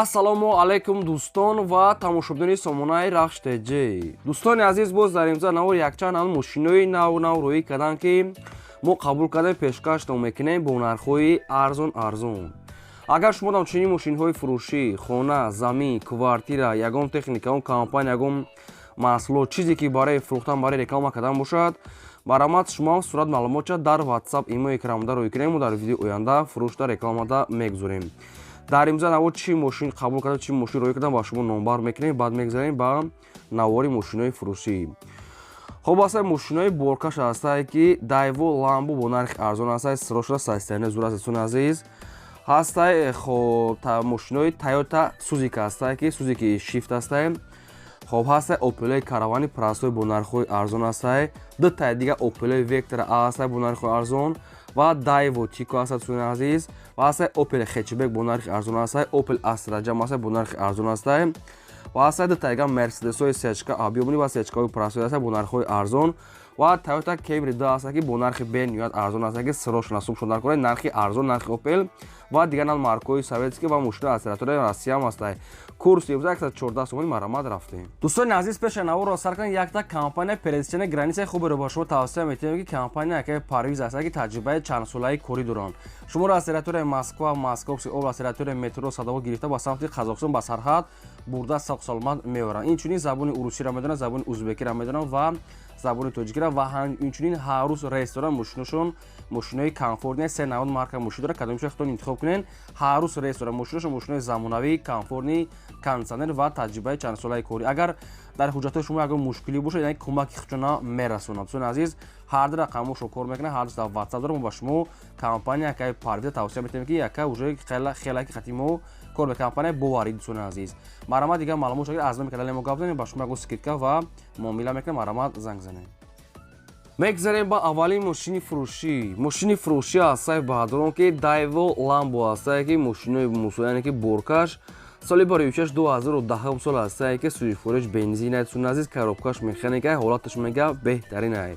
ассалому алайкум дӯстон ва тамошобинони сомонаи Рахш ТЖ. Дӯстони азиз, боз дар имза навори якчанд мошинои нав рӯӣ карданд ки мо қабул кардем пешкаш мекунем бо нархҳои арзон. Агар шумо дар чунин мошинҳои фурӯшӣ, хона, замин, квартира, ягон техника, ягон компания, ягон маҳсулот, чизе ки барои фурӯхтан, барои реклама кардан бошад, баромад шумо сурат маълумотша дар WhatsApp имои крамда рӯй кунем. Мо дар видеои оянда фурӯшта рекламада мегузорем. Дар имза навор чӣ мошин қабул кардем, чӣ мошин рӯй кардам, ба шумо номбар мекунем, баъд мегзарем ба навори мошинои фурӯшӣ. Хоб ҳастае мошинои боркаш ҳастае ки Daewoo Lambo бо нархи арзон ҳастае, сроша састяне зур аст дӯстони азиз. Ҳастае хоб мошинои Toyota Suzuki ҳастае ки Suzuki Shift ҳастае. Хоб ҳастае Opel Caravan прайсҳои бо нархҳои арзон ҳастае. Дутаи дига Opel Vectra A ҳастае бо нархҳои арзон ва Daewoo Tico ҳастае дӯстони азиз. Ва ҳастае Opel Hatchback бо нархи арзон ҳастае, Opel Astra Jam ҳастае бо нархи арзон ҳастае. Ва ҳастае дутаига Mercedes-ҳои сечка объёмӣ ва сечкаҳои прайсҳои ҳастае бо нархҳои арзон. Ва Toyota Camry 2 ҳастае ки бо нархи бениҳоят арзон ҳастае ки срош насуб дар кори нархи арзон, нархи Opel ва дигар маркаҳои советский ва мошинои акселератори Россия ҳам ҳастае. Курси имза 114 сомони маромад рафтем. Дӯстони азиз, пеши наворро сар кунем, якта компания пересечени границаи хуберо ба шумо тавсия метавем ки компания яке парвиз ҳастае ки таҷрибаи чандсолаи кори доранд. Шуморо аз территорияи Москва, Московский област, территорияи метро Садовод гирифта ба самти Қазоқистон ба сарҳад бурда сахт саломат меоранд. Инчунин забони урусиро медонанд, забони узбекиро медонанд ва забони тоҷикиро ва инчунин ҳар рӯз ресторан мошиношон мошинои комфортни се навод марка мошин дорад. Кадомиша худтон интихоб кунен. Ҳар рӯз ресторан мошиношон мошинои замонавӣ, комфортни, кондитсионер ва таҷрибаи чандсолаи кори. Агар дар ҳуҷҷатҳои шумо ягон мушкилӣ бошад, яъне кӯмаки худшона мерасонад. Дӯстони азиз, ҳар ду рақамошо кор мекунад, ҳар ду дар WhatsApp дорам. Мо ба шумо компания якаи парвида тавсия метавем ки яка уже хелаки хати мо кор ба компания боварӣ. Дӯстони азиз, маромад дигар маълумот шагир аз номи канали мо гап занем, ба шумо ягон скидка ва муомила мекунем. Маромад занг занем. Мегзарем ба аввалин мошини фурӯшӣ. Мошини фурӯшӣ ҳастае баҳдурон ки Daewoo Lambo ҳастае ки мошинои мусояне ки боркаш соли бори 2010 сол ҳастае ки сӯзишвориш бензинае. Дӯстони азиз, коробкаш механикае, ҳолаташ мега беҳтаринае.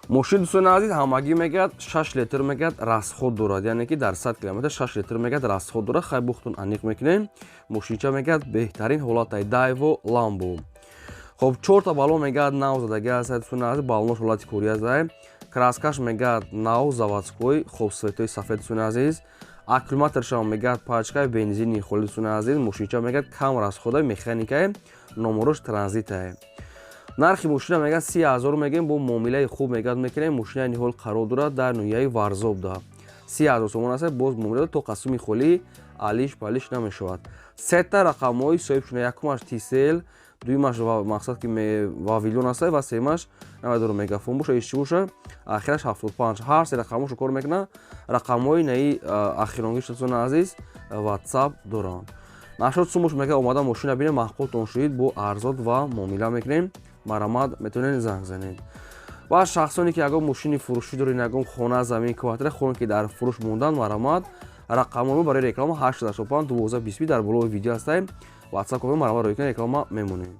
Мошин дӯстони азиз ҳамагӣ мегӯяд 6 литр мегӯяд расход дорад, яъне ки дар 100 километр 6 литр мегӯяд расход дорад. Хай бухтон аниқ мекунем. Мошинча мегӯяд беҳтарин ҳолатае Daewoo Lambo. Хоб 4 та баллон мегӯяд нав задагӣ ҳастае. Дӯстони азиз, баллонош ҳолати кори ҳастае. Краскаш мегӯяд нав заводской, хоб светои сафед. Дӯстони азиз, аккумуляторшам мегӯяд пачкаи бензини холӣ. Дӯстони азиз, мошинча мегӯяд кам расходаи механикае, номерош транзитае. Нархи мошина мегӯяд 30 000 мегӯем, бо муомилаи хуб мегӯяд мекунем. Мошина ниҳол қарор дорад дар ноҳияи Варзобда. 30 000 сомон ҳастае, боз муомила то қасми холӣ алиш палиш намешавад. Сета рақамҳои соҳибшуна, якумаш TCL, дуюмаш мақсад ки вавилон ҳастае ва семаш намедонам мегафон боша иш чӣ боша, ахираш 75. ҳар се рақамошо кор мекунад. Рақамҳои наи ахиронгишта дӯстони азиз WhatsApp доранд. Нашод сумош мега омада мошина бинем, маҳқултон шудид, бо арзод ва муомила мекунем. Маромад метавонед занг занед. Ва шахсоне ки ягон мошини фурӯшӣ доред, ягон хона, замин, квартира, хоне ки дар фурӯш монданд, маромад рақамҳои барои реклама 885 1220 дар болои видео ҳастае. WhatsApp кунем, маромад рӯй кунем, реклама мемонем.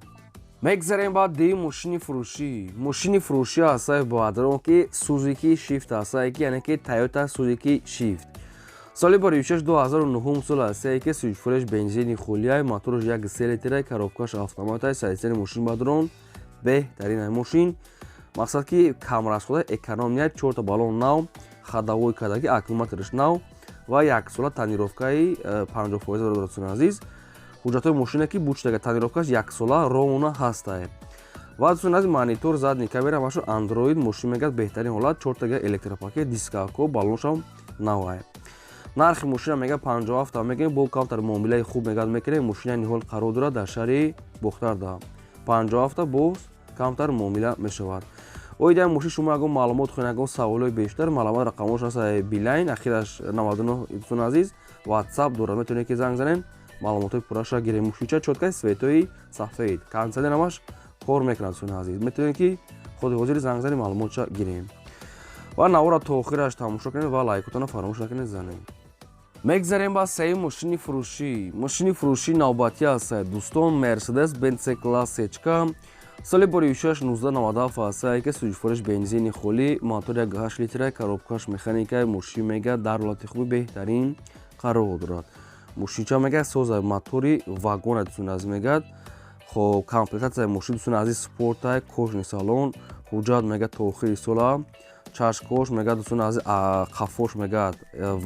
Мегзарем ба ди мошини фурӯшӣ. Мошини фурӯшӣ ҳастае баҳдурон ки Suzuki Shift ҳастае ки яъне ки Toyota Suzuki Shift. Соли бори 2009 сол ҳастае ки сӯзишвориш бензини холияе, моторош 1.3 литрае, коробкаш автоматае, сайдистери мошин баҳдурон беҳтаринае. мошин мақсад ки камрасхода экономия, 4 та баллон нав, ходовой кадаги, аккумуляториш нав ва 1 сола тонировкаи 50% дорад. Дӯстони азиз, ҳуҷҷатҳои мошине ки бучтага тонировкаш 1 сола ровна ҳастае. ва дӯстони азиз, монитор, задни камера, машин Android, мошин мегӯяд беҳтарин ҳолат, 4 тага электропакет, дискако, баллоншам навае. Нархи мошина мегӯяд 57 мегӯем, бо камтар муомилаи хуб мегӯяд мекунем. Мошина ниҳол қарор дорад дар шаҳри Бухтарда. 57 боз камтар муомила мешавад. Оида мошин шумо ягон маълумот хоҳед, ягон саволои бештар, маълумот рақамош ҳастае Билайн, ахираш 99. Дӯстони азиз, WhatsApp дорад, метавонед ки занг занед, маълумотои пурраша гирем. Мошинча чоткаи светои сафед, кондитсионераш кор мекунад. Дӯстони азиз, метавонед ки худи ҳозири занг занед, маълумотша гирем. ва навора то охираш тамошо кунед ва лайкотона фаромӯш накунед занед. Мегзарем ба сеюм мошини фурӯшӣ. Мошини фурӯшӣ навбатӣ ҳастае дӯстон, Mercedes-Benz C-Class сечка. Соли бори 1997 ҳастае ки сӯзишвориш бензини холӣ, мотор 1.8 литрае, коробкаш механикае, мошин мегӯяд дар ҳолати хуби беҳтарин қарор дорад. мошинча мегад соза мотори вагона дусун аз мегад хо комплектация мошин дусун ази спортай кожни салон ҳуҷҷат мегад то охири сола чашкош мегад дусун ази қафош мегад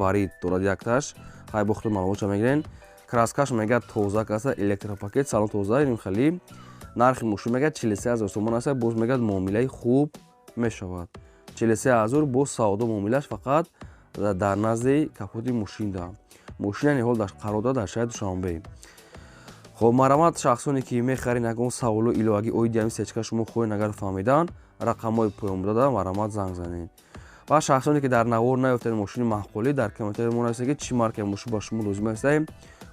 варид дорад якташ ҳай бохто маълумотша мегирен краскаш мегад тоза каса электропакет салон тоза ин хеле нархи мошин мегад 43000 сомон аст боз мегад муомилаи хуб мешавад 43000 боз савдо муомилаш фақат дар назди капоти мошин да мошина ниҳол қарор дорад дар шаҳри душанбе хоб марамат шахсоне ки мехарин ягон саволу иловагӣ оиди ҳамин сечка шумо хоҳед агар фаҳмидан рақамҳои поём дада марамат занг занед ва шахсоне ки дар навор наёфтаед мошини маъқулӣ дар комментария мо нависед ки чӣ маркаи мошин ба шумо лозим аст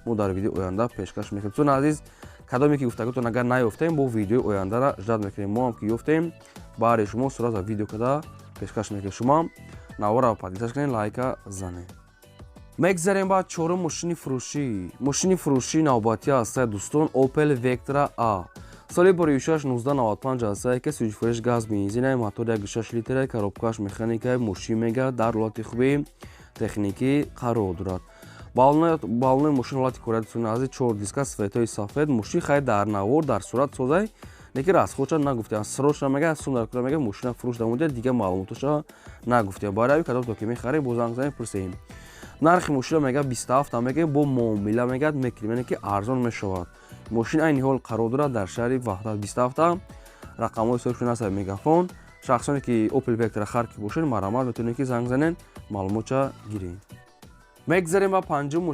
мо дар видеои оянда пешкаш мекунем дӯстони азиз кадоме ки гуфтагӯтон агар наёфтем бо видеои ояндара ждат мекунем мо ҳам ки ёфтем баъри шумо сурат ва видео када пешкаш мекунем шумо навора подписаш кунед лайка занед мегзарем ба чорум мошини фурӯшии навбатӣ аст дӯстон Opel Vectra A соли бори 1995 аст ки сӯзишфурӯш газ бензин мотор 1.6 литр коробкаш механика мошин мегад дар ҳолати хуби техникӣ қарор дорад балони мошин ҳолати кори дӯстони азиз 4 диска светои сафед мошин хай дар навор дар сурат созай лекин расходша нагуфтем срочно мегад сумдар кура мегад мошина фурӯш дамода дига маълумоташа нагуфтем барави кадом то ки мехарем бо занг занем пурсем нархи мошина мегад 27 мегад бо муомила мегад мекунем ки арзон мешавад мошин айни ҳол қарор дорад дар шаҳри ваҳдат 27 рақамҳои соҳибшон аст мегафон шахсоне ки Opel Vectra хар ки бошед марамат метавонед ки занг занед маълумотша гиред мегзарем ба панҷум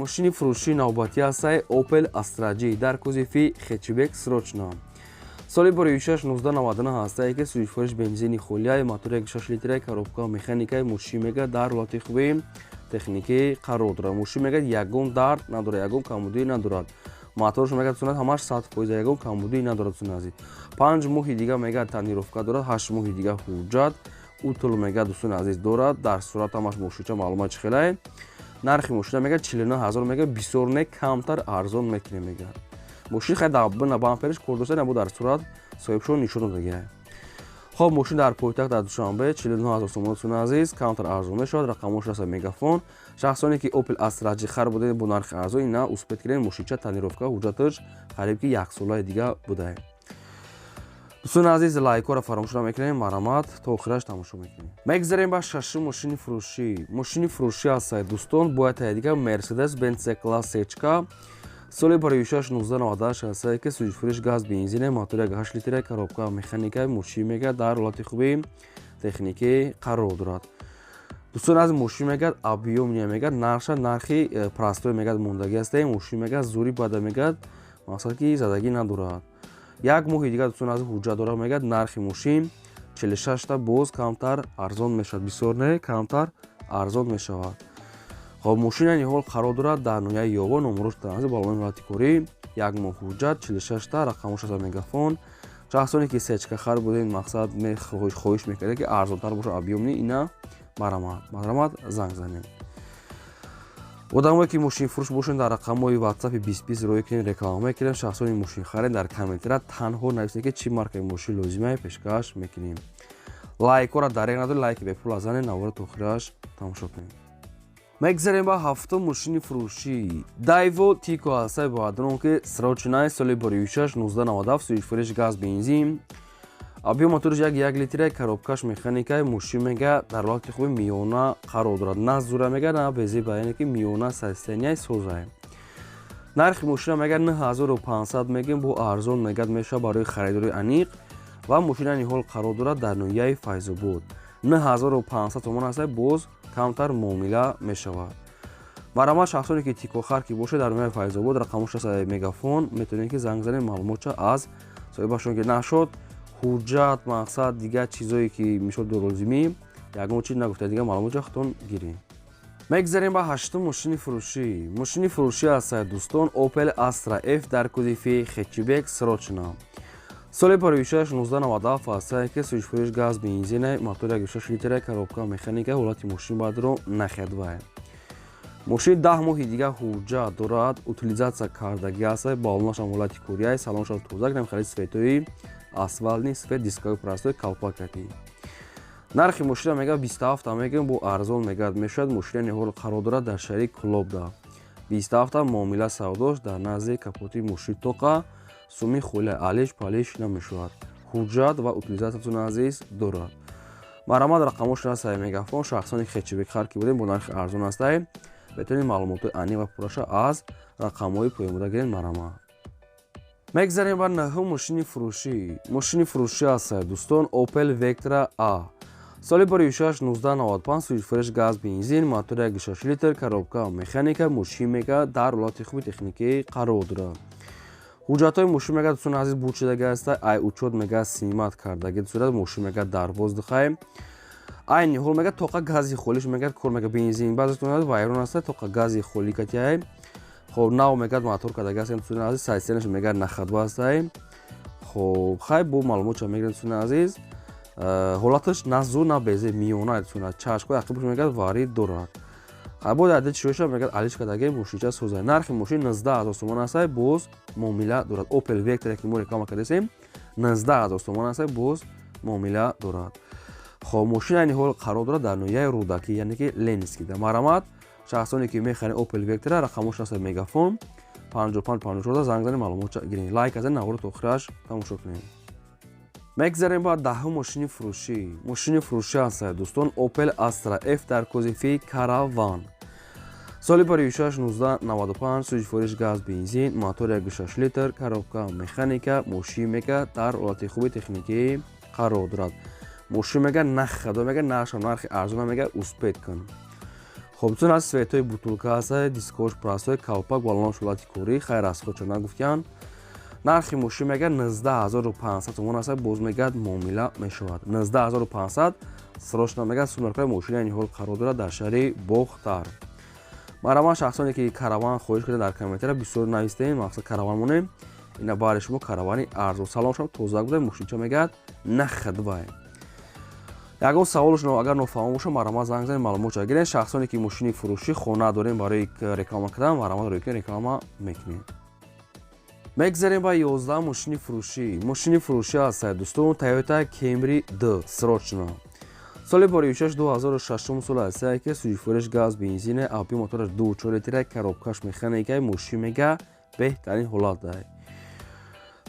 мошини фурӯшии навбатӣ аст Opel Astra J дар кузофи хэтчбек срочно соли бори 1999 аст ки сӯзишфурӯш бензини холия мотор 1.6 литр коробка механикаи мошин мегад дар ҳолати хуби техникӣ қарор дорад мошин мегад ягон дард надорад ягон камбудӣ надорад моторш мегад дӯстон ҳамаш 100% ягон камбудӣ надорад дӯстон азиз 5 моҳи дига мегад танировка дорад 8 моҳи дига ҳуҷҷат утл мегад дӯстон азиз дорад дар сурат ҳамаш бошуча маълумат хеле нархи мошина мегад 49000 мегад бисёр не камтар арзон мекунем мегад мошин хай на бампериш кор дошта набуд дар сурат соҳибшон нишон додагӣ хоб мошин дар пойтахт дар душанбе 49000 сомон дӯстон азиз камтар арзон мешавад рақамош аст мегафон шахсоне ки Opel Astra J хар будед бо нархи арзон ина успед кирен мошинча танировка ҳуҷҷаташ қариб ки 1 солаи дига будае дӯстон азиз лайкҳоро фаромӯш намекунем марамат то охираш тамошо мекунем мегзарем ба шашум мошини фурӯшӣ аст дӯстон бо дига Mercedes-Benz C-Class сечка соли бори 1998 аст ки сӯзишфурӯш газ бензин мотор 1.8 литр коробка механика мошин мегад дар ҳолати хуби техникӣ қарор дорад дӯстон азиз мошин мегад объёмния мегад нархи простой мегад мондагӣ аст мошин мегад зӯри бада мегад мақсад ки задагӣ надорад як моҳи дига дӯстон азиз ҳуҷҷат дорад мегад нархи мошин 46 та боз камтар арзон мешавад бисёр не камтар арзон мешавад хоб мошина ниҳол қарор дорад дар ноҳияи ёбон номерош таназӣ балони ҳолати корӣ як моҳ ҳуҷҷат 46 та рақамош аст мегафон шахсоне ки сечка хар будед мақсад хоҳиш мекардед ки арзонтар боша объёмни ина марамат занг занед одамое ки мошинфурӯш бошед дар рақамҳои WhatsApp 2020 роӣ кунед реклама мекунем шахсони мошин харед дар комментария танҳо нависед ки чӣ маркаи мошин лозимае пешкаш мекунем лайкҳоро дареғ надоред лайки бепула занед навора то охираш тамошо кунед мегзарем ба ҳафтум мошини фурӯшӣ Daewoo Tico аст бо адронки срочная соли бори 1997 сӯзишфурӯш газ бензин объём моториш 1 литр коробкаш механика мошин мега дар ҳолати хуби миёна қарор дорад на зура мега на бези баъне ки миёна состоянияи созае нархи мошина мега 9500 мегем бо арзон мегад меша барои харидори аниқ ва мошина ниҳол қарор дорад дар ноҳияи Файзобод 9500 сомон аст боз камтар муомила мешавад марамат шахсоне ки Tico хар ки бошед дар ноҳияи Файзобод рақамош аст мегафон метавонед ки занг занед маълумотша аз соҳибашон ки нашуд ҳуҷҷат мақсад дига чизое ки мешод лозимӣ ягон чиз нагуфта дига маълумотша худтон гиред мегзарем ба ҳаштум мошини фурӯшӣ аст дӯстон Opel Astra F дар кузофи хэтчбек срочно соли бори 1997 аст ки сӯзишфурӯш газ бензин мотор 1.6 литр коробка механика ҳолати мошин баъдро нахедвае мошин 10 моҳи дига ҳуҷҷат дорад утилизатсия кардагӣ аст балонашам ҳолати корияи салоншам тоза гирем халид светои асфалтни сфед дискаи простой калпакатӣ нархи мошина мега 27 мегем бо арзон мегад мешавад мошина ниҳол қарор дорад дар шаҳри Клобда 27 муомила савдош дар назди капоти мошини тоқа суми хӯли алиш палиш намешавад. ҳуҷҷат ва утилизататун азиз дорад. марамад рақамошон ҳастай мегафон шахсони хечебек харки будем бо нархи арзон ҳастай метавонед маълумоти анӣ ва пурраша аз рақамҳои поёнбурда гиред. марамад мегзарем ба наҳум мошини фурӯшӣ ҳастай дӯстон. Opel Vectra A соли бори 1995 сӯзишфарӯш газ бензин мотори 1.6 литр коробка механика мошинмека дар ҳолати хуби техникӣ қарор дорад. ҳуҷҷатҳои мошинмека дӯстон азиз буд шудагӣ ҳастай ай учёт мега симат кардагӣ сурат мошинмека дар воздухай айни ҳол мега тоқа гази холиш мегад кор мега бензин баъзетон вайрон ҳастай тоқа гази холӣ катиай хоб нав мегад мотор кадаги ҳастем дӯстон азиз сайсенаш мегад нахадва ҳастай. хоб хай бо маълумотша мегирем дӯстон азиз ҳолаташ на зӯ на безе миёна дӯстон чашкҳои ақибаш мегад варид дорад. хайбоди адед шоиша мегад алиш кадаги мошинча созай. нархи мошин 19000 сомон ҳастай боз муомила дорад. Opel Vectra ки мо реклама кардем 19000 сомон ҳастай боз муомила дорад. хоб мошин айни ҳол қарор дорад дар ноҳияи рӯдакӣ яъне ки ленинский. дар марамад шахсоне ки мехаред Opel Vectra рақамош ҳастай мегафон 5554 занг занед маълумотша гиред. лайк азед навора то охираш тамошо кунед. мегзарем ба даҳум мошини фурӯшӣ ҳастай дӯстон. Opel Astra F дар кузофи Caravan соли бори 1995 сӯзишфарӯш газ бензин мотори 1.6 литр коробка механика мошинмека дар ҳолати хуби техникӣ қарор дорад. мошинмека нахадо мега нарша нархи арзона мега успед кун. хоб дӯстон аз светҳои бутулка ҳастай дискош прасҳои калпак балон ҳолати корӣ хайр аз худша нагуфтиян. нархи мошин мега 19500 сомон ҳастай боз мегад муомила мешавад. 19500 срочно мега сумаркаи мошини айни ҳол қарор дорад дар шаҳри бохтар. марамад шахсоне ки караван хоҳиш кардем дар комментария бисёр навистем мақсад караван монем ина баъри шумо каравани арзон салоншам тоза буда мошинча мегад нахадвай. ягон саволшон агар нофаҳмо боша марамад занг занед маълумотша гиред. шахсоне ки мошини фурӯшӣ хона дорем барои реклама кардан марамад рӯйкун реклама мекунем. мегзарем ба 11 мошини фурӯшӣ ҳастай дӯстон. Toyota Camry D срочно соли бори 2006 сол ҳастай ки сӯзишфарӯш газ бензине авпи мотораш 2.4 литра коробкаш механикаи мошин мега беҳтарин ҳолат дай.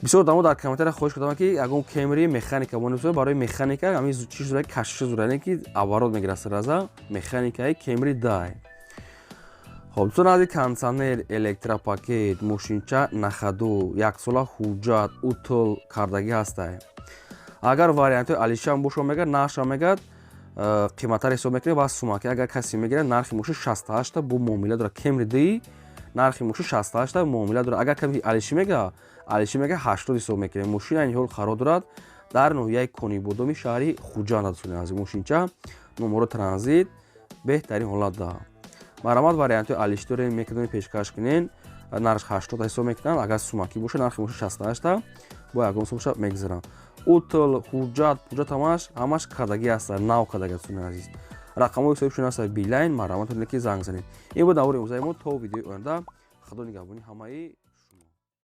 бисёр дамо дар комментария хоҳиш кардам ки ягон Camry механика монем барои механика ҳамин чиз зурай кашиш зурай ки оборот мегирад сараза механикаи Camry дай. хоб дӯстон ази кондитсионер электропакет мошинча нахаду яксола ҳуҷҷат утл кардагӣ ҳастай. агар вариантҳои алишам боша мегад наша мегад қиматтар ҳисоб мекунем ва сумаки агар касе мегирад нархи мошин 68 бо муомила дорад. Camry D нархи мошин 68 муомила дорад. агар ками алиши мега 80 ҳисоб мекунем. мошин айни ҳол қарор дорад дар ноҳияи конибодоми шаҳри хуҷанд дӯстон азиз. мошинча номери транзит беҳтарин ҳолат дорад. марамад вариантҳои алиши дорем метавонед пешкаш кунед. нархи 80 ҳисоб мекунанд. агар сумаки боша нархи мошин 68 бо ягон сумаша мегзарам. утл ҳуҷҷат ҳамаш кардагӣ ҳастай нав кардагӣ дӯстон азиз. рақамҳои ҳисобшон ҳастай билайн марамад ки занг занед. ин буд навори имрӯзаи мо то видеои оянда. худо нигаҳбони ҳамаи